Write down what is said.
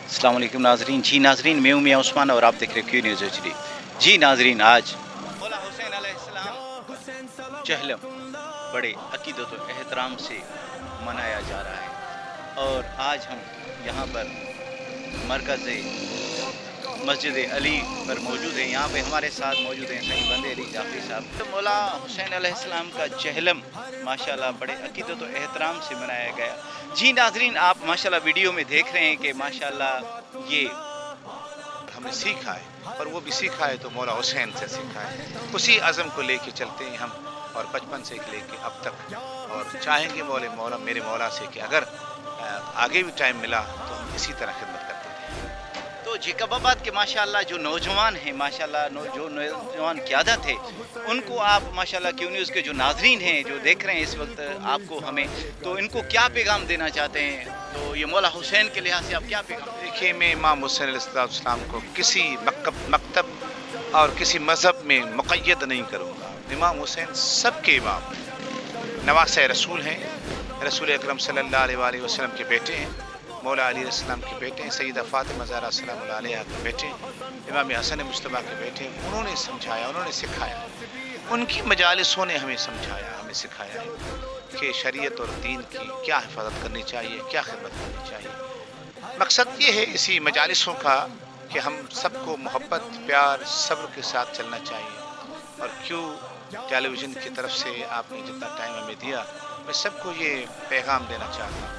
अस्सलाम वालेकुम नाजरीन। जी नाजरीन, मैं हूं मियां उस्मान और आप देख रहे क्यू न्यूज़ एचडी। जी नाजरीन, आज मौला हुसैन अलैहिस्सलाम का चहलम बड़े अकीदत और एहतराम से मनाया जा रहा है और आज हम यहाँ पर मरकज़ मस्जिद अली पर मौजूद हैं। यहाँ पे हमारे साथ मौजूद हैं सईद बंदे अली जाफरी साहब। तो मौला हुसैन अलैहिस्सलाम का चहलम माशाल्लाह बड़े अकीदत और एहतराम से मनाया गया। जी नाजरीन, आप माशाल्लाह वीडियो में देख रहे हैं कि माशाल्लाह ये हमने सीखा है और वो भी सीखा है तो मौला हुसैन से सीखा है। उसी अज़म को लेके चलते हैं हम और बचपन से लेके अब तक, और चाहेंगे मौला मेरे मौला से कि अगर आगे भी टाइम मिला तो हम इसी तरह खिदमत करते रहें। तो जेकबाबाद के माशाल्लाह जो नौजवान हैं, माशाल्लाह जो नौजवान क़यादत है, उनको आप माशाल्लाह क्यू न्यूज़ के जो नाजरीन हैं जो देख रहे हैं इस वक्त आपको हमें, तो इनको क्या पैगाम देना चाहते हैं? तो ये मौला हुसैन के लिहाज से आप क्या पैगाम? देखिए, मैं इमाम हुसैन अलैहिस्सलाम को किसी मकतब और किसी मज़हब में मुक़य्यद नहीं करूँगा। इमाम हुसैन सबके इमाम हैं, नवासे रसूल हैं, रसूल अकरम सल्लल्लाहु अलैहि वसल्लम के बेटे हैं, मौला अली अलैहिस्सलाम के बेटे हैं, सैयदा फ़ातिमा ज़हरा सलाम अलैहा के बेटे हैं, इमाम हसन मुज्तबा के बेटे हैं। उन्होंने समझाया, उन्होंने सिखाया, उनकी मजालिसों ने हमें समझाया, हमें सिखाया है कि शरीयत और दीन की क्या हिफाजत करनी चाहिए, क्या खिदमत करनी चाहिए। मकसद ये है इसी मजालिसों का कि हम सबको मोहब्बत, प्यार, सब्र के साथ चलना चाहिए। और क्यों टेलीविज़न की तरफ से आपने जितना टाइम हमें दिया, मैं सबको ये पैगाम देना चाहता हूँ